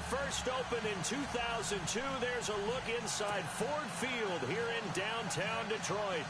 first opened in 2002, there's a look inside Ford Field here in downtown Detroit.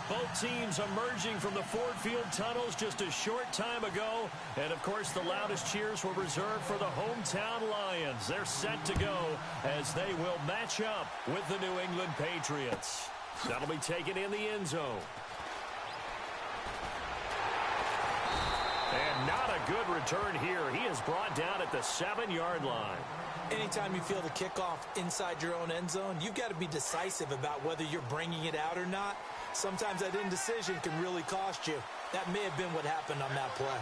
Both teams emerging from the Ford Field tunnels just a short time ago. And, of course, the loudest cheers were reserved for the hometown Lions. They're set to go as they will match up with the New England Patriots. That'll be taken in the end zone. And not a good return here. He is brought down at the 7-yard line. Anytime you feel the kickoff inside your own end zone, you've got to be decisive about whether you're bringing it out or not. Sometimes that indecision can really cost you. That may have been what happened on that play.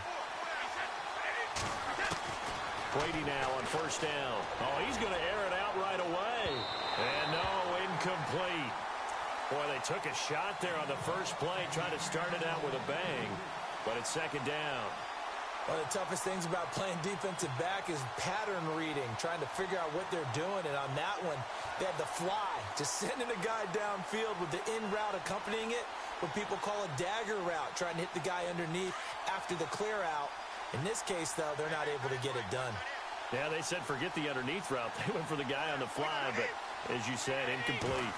Brady now on first down. Oh, he's going to air it out right away. And no, incomplete. Boy, they took a shot there on the first play, trying to start it out with a bang. But it's second down. One of the toughest things about playing defensive back is pattern reading, trying to figure out what they're doing. And on that one, they had the fly, just sending a guy downfield with the in route accompanying it, what people call a dagger route, trying to hit the guy underneath after the clear out. In this case, though, they're not able to get it done. Yeah, they said forget the underneath route. They went for the guy on the fly, but as you said, incomplete.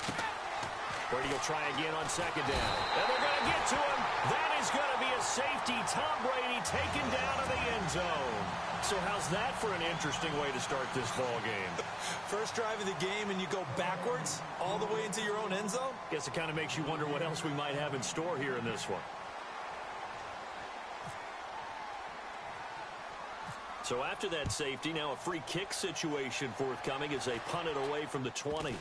Brady will try again on second down. And they're going to get to him. That is going to be a safety. Tom Brady taken down in the end zone. So how's that for an interesting way to start this ball game? First drive of the game and you go backwards all the way into your own end zone? Guess it kind of makes you wonder what else we might have in store here in this one. So after that safety, now a free kick situation forthcoming as they punt it away from the 20.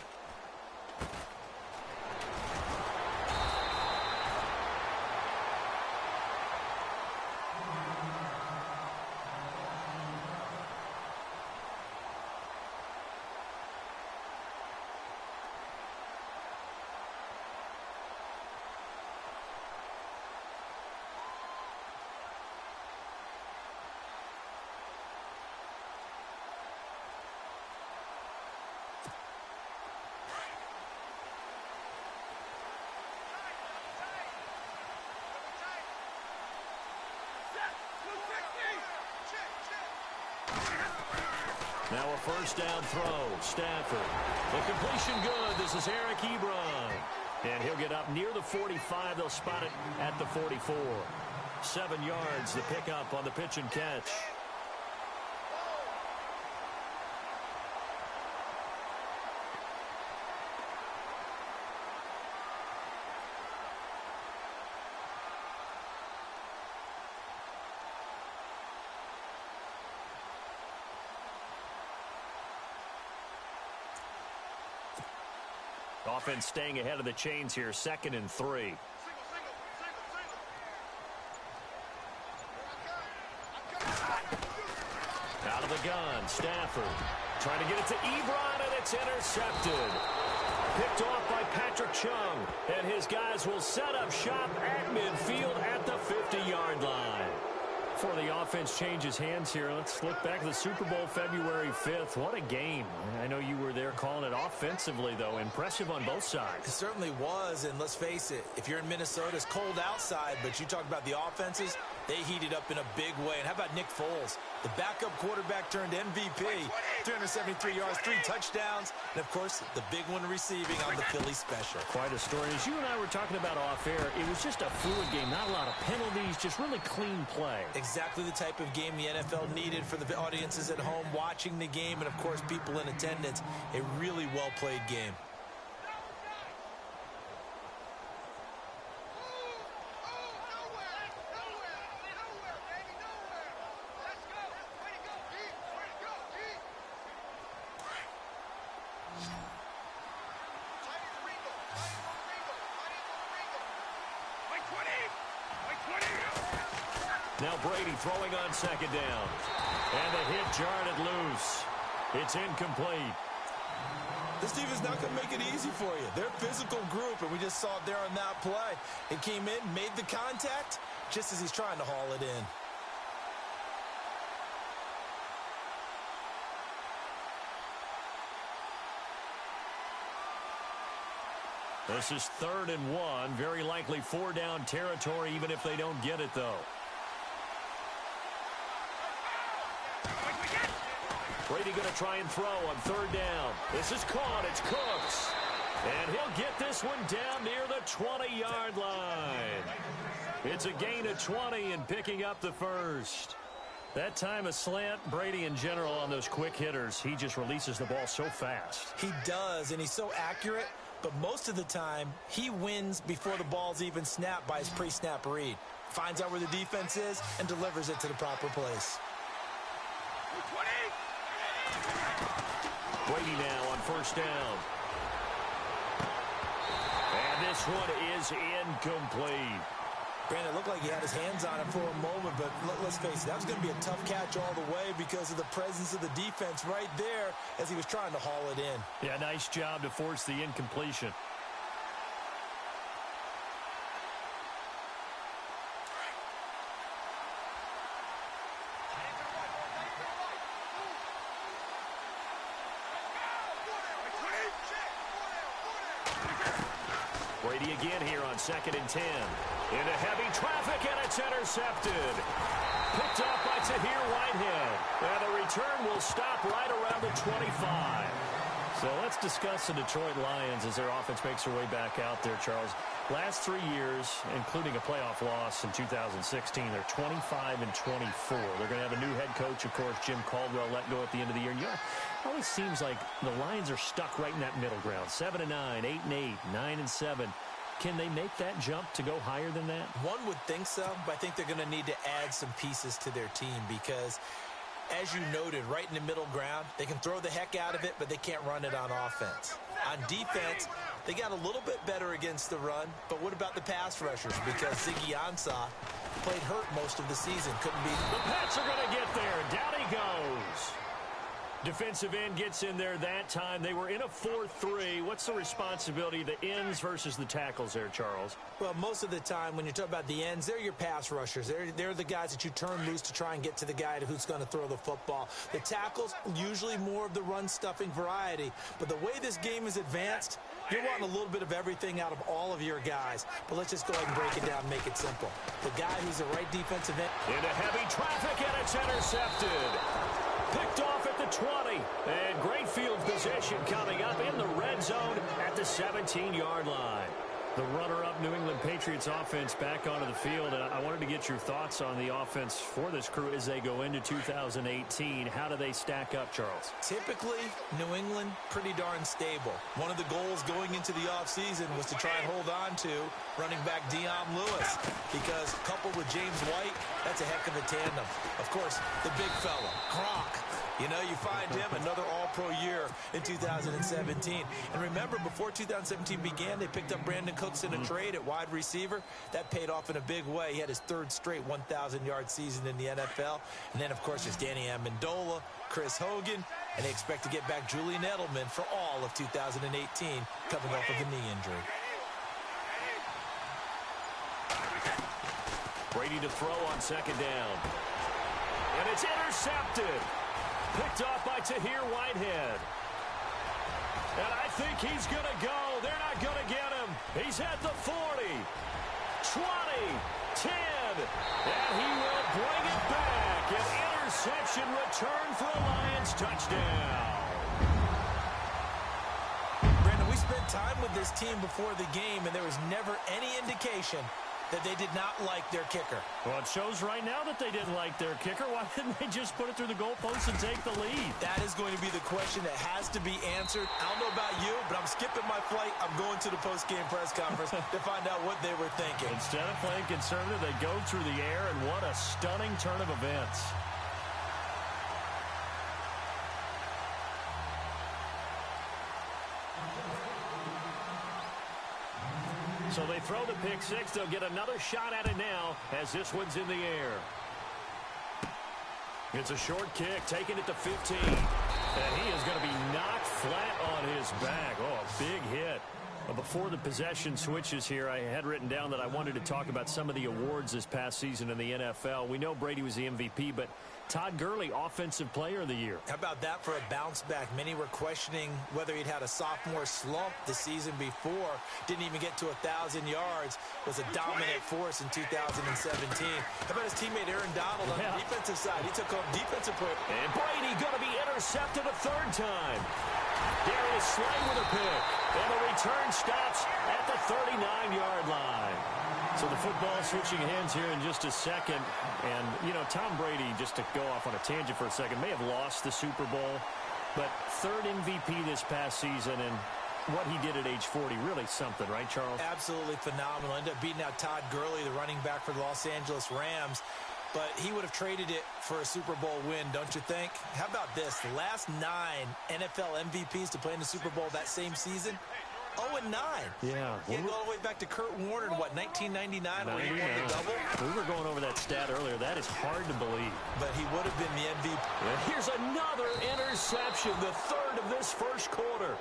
Now a first down throw. Stafford. The completion good. This is Eric Ebron. And he'll get up near the 45. They'll spot it at the 44. 7 yards, the pickup on the pitch and catch. Offense staying ahead of the chains here, 2nd and 3. Out of the gun, Stafford trying to get it to Ebron, and it's intercepted. Picked off by Patrick Chung, and his guys will set up shop at midfield at the 50-yard line. Before the offense changes hands here, let's look back to the Super Bowl February 5th. What a game. I know you were there calling it offensively, though. Impressive on both sides. It certainly was, and let's face it, if you're in Minnesota, it's cold outside, but you talk about the offenses, they heated up in a big way. And how about Nick Foles? The backup quarterback turned MVP, 373 yards, 3 touchdowns, and, of course, the big one receiving on the Philly special. Quite a story. As you and I were talking about off air, it was just a fluid game, not a lot of penalties, just really clean play. Exactly the type of game the NFL needed for the audiences at home watching the game and, of course, people in attendance. A really well-played game. Now Brady throwing on second down. And the hit jarred it loose. It's incomplete. This defense is not going to make it easy for you. They're a physical group, and we just saw it there on that play. It came in, made the contact, just as he's trying to haul it in. This is 3rd and 1. Very likely 4-down territory, even if they don't get it, though. Brady going to try and throw on third down. This is caught. It's Cooks. And he'll get this one down near the 20-yard line. It's a gain of 20 and picking up the first. That time a slant, Brady in general on those quick hitters, he just releases the ball so fast. He does, and he's so accurate, but most of the time he wins before the ball's even snapped by his pre-snap read. Finds out where the defense is and delivers it to the proper place. Brady now on first down. And this one is incomplete. Brandon, it looked like he had his hands on it for a moment, but let's face it, that was going to be a tough catch all the way because of the presence of the defense right there as he was trying to haul it in. Yeah, nice job to force the incompletion. Brady again here on 2nd and 10. Into heavy traffic, and it's intercepted. Picked off by Tahir Whitehead. And the return will stop right around the 25. So let's discuss the Detroit Lions as their offense makes their way back out there, Charles. Last 3 years, including a playoff loss in 2016, they're 25 and 24. They're going to have a new head coach, of course, Jim Caldwell, let go at the end of the year. And, it always seems like the Lions are stuck right in that middle ground. 7 and 9, 8 and 8, 9 and 7. Can they make that jump to go higher than that? One would think so, but I think they're going to need to add some pieces to their team because, as you noted, right in the middle ground, they can throw the heck out of it, but they can't run it on offense. On defense, they got a little bit better against the run, but what about the pass rushers? Because Ziggy Ansah played hurt most of the season. Couldn't be. The Pats are going to get there. Down he goes. Defensive end gets in there that time. They were in a 4-3. What's the responsibility, the ends versus the tackles there, Charles? Well, most of the time when you talk about the ends, they're your pass rushers. They're the guys that you turn loose to try and get to the guy who's going to throw the football. The tackles, usually more of the run-stuffing variety. But the way this game is advanced, you're wanting a little bit of everything out of all of your guys. But let's just go ahead and break it down and make it simple. The guy who's the right defensive end. Into heavy traffic, and it's intercepted. Picked off at the 20. And great field position coming up in the red zone at the 17-yard line. The runner-up New England Patriots offense back onto the field. And I wanted to get your thoughts on the offense for this crew as they go into 2018. How do they stack up, Charles? Typically, New England, pretty darn stable. One of the goals going into the offseason was to try and hold on to running back Dion Lewis, because coupled with James White, that's a heck of a tandem. Of course, the big fella, Gronk. You find him another all-pro year in 2017. And remember, before 2017 began, they picked up Brandon Cooks in a trade at wide receiver. That paid off in a big way. He had his third straight 1,000-yard season in the NFL. And then, of course, there's Danny Amendola, Chris Hogan, and they expect to get back Julian Edelman for all of 2018 coming off of a knee injury. Brady to throw on 2nd down. And it's intercepted. Picked off by Tahir Whitehead. And I think he's going to go. They're not going to get him. He's at the 40, 20, 10. And he will bring it back. An interception return for a Lions touchdown. Brandon, we spent time with this team before the game, and there was never any indication that they did not like their kicker. Well, it shows right now that they didn't like their kicker. Why didn't they just put it through the goalpost and take the lead? That is going to be the question that has to be answered. I don't know about you, but I'm skipping my flight. I'm going to the post-game press conference to find out what they were thinking. Instead of playing conservative, they go through the air, and what a stunning turn of events. So they throw the pick six. They'll get another shot at it now as this one's in the air. It's a short kick, taking it to 15. And he is going to be knocked flat on his back. Oh, a big hit. Before the possession switches here, I had written down that I wanted to talk about some of the awards this past season in the NFL. We know Brady was the MVP, but Todd Gurley, Offensive Player of the Year. How about that for a bounce back? Many were questioning whether he'd had a sophomore slump the season before. Didn't even get to 1,000 yards. Was a dominant force in 2017. How about his teammate Aaron Donald on the defensive side? He took home defensive player. And Brady going to be intercepted a third time. Darius Slay with a pick. And the return stops at the 39-yard line. So the football switching hands here in just a second. And, you know, Tom Brady, just to go off on a tangent for a second, may have lost the Super Bowl. But third MVP this past season, and what he did at age 40, really something, right, Charles? Absolutely phenomenal. Ended up beating out Todd Gurley, the running back for the Los Angeles Rams. But he would have traded it for a Super Bowl win, don't you think? How about this? The last 9 NFL MVPs to play in the Super Bowl that same season, 0-9. Yeah. He had to go all the way back to Kurt Warner in, what, 1999 where he won the double? We were going over that stat earlier. That is hard to believe. But he would have been the MVP. Yeah. Here's another interception, the third of this first quarter.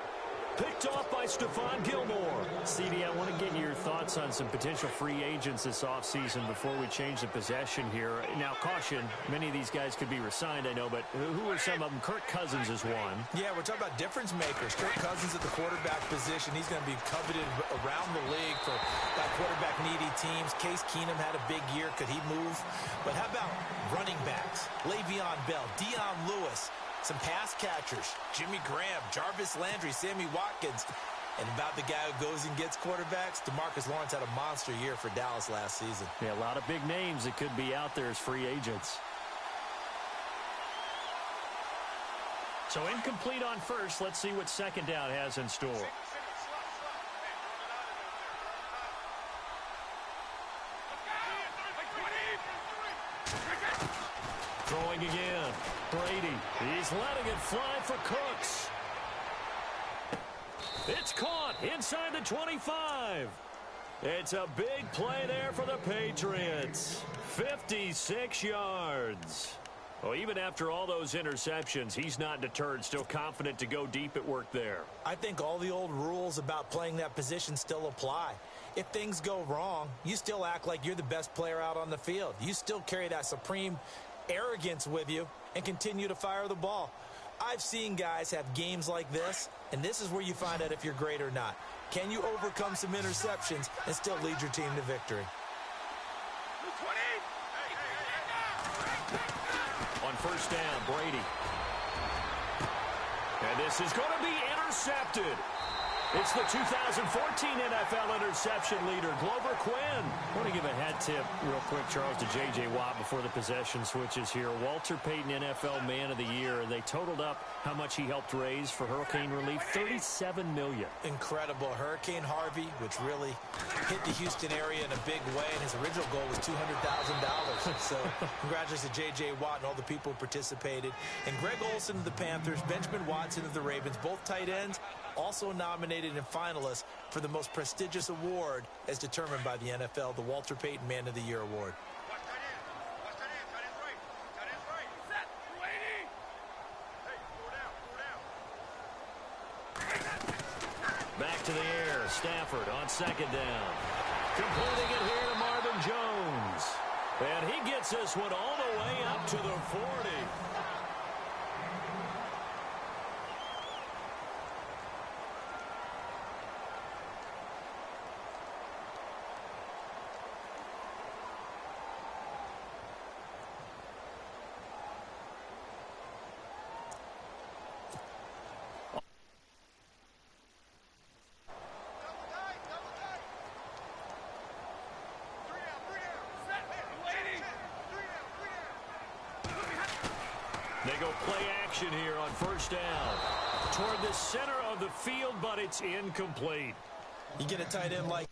Picked off by Stephon Gilmore. CD, I want to get your thoughts on some potential free agents this offseason before we change the possession here. Now, caution, many of these guys could be re-signed, I know, but who are some of them? Kirk Cousins is one. Yeah, we're talking about difference makers. Kirk Cousins at the quarterback position. He's going to be coveted around the league for quarterback-needy teams. Case Keenum had a big year. Could he move? But how about running backs? Le'Veon Bell, Dion Lewis. Some pass catchers, Jimmy Graham, Jarvis Landry, Sammy Watkins. And about the guy who goes and gets quarterbacks, DeMarcus Lawrence had a monster year for Dallas last season. Yeah, a lot of big names that could be out there as free agents. So incomplete on first. Let's see what second down has in store. Throwing again. Brady. He's letting it fly for Cooks. It's caught inside the 25. It's a big play there for the Patriots. 56 yards. Well, even after all those interceptions, he's not deterred, still confident to go deep at work there. I think all the old rules about playing that position still apply. If things go wrong, you still act like you're the best player out on the field. You still carry that supreme arrogance with you and continue to fire the ball. I've seen guys have games like this, and this is where you find out if you're great or not. Can you overcome some interceptions and still lead your team to victory? On first down, Brady. And this is going to be intercepted. It's the 2014 NFL interception leader, Glover Quinn. I want to give a hat tip real quick, Charles, to J.J. Watt before the possession switches here. Walter Payton, NFL Man of the Year. They totaled up how much he helped raise for hurricane relief, $37 million. Incredible. Hurricane Harvey, which really hit the Houston area in a big way, and his original goal was $200,000. So congratulations to J.J. Watt and all the people who participated. And Greg Olsen of the Panthers, Benjamin Watson of the Ravens, both tight ends, also nominated and finalists for the most prestigious award as determined by the NFL, the Walter Payton Man of the Year Award. Back to the air, Stafford on second down. Completing it here to Marvin Jones. And he gets this one all the way up to the 40. They go play action here on first down. Toward the center of the field, but it's incomplete. You get a tight end like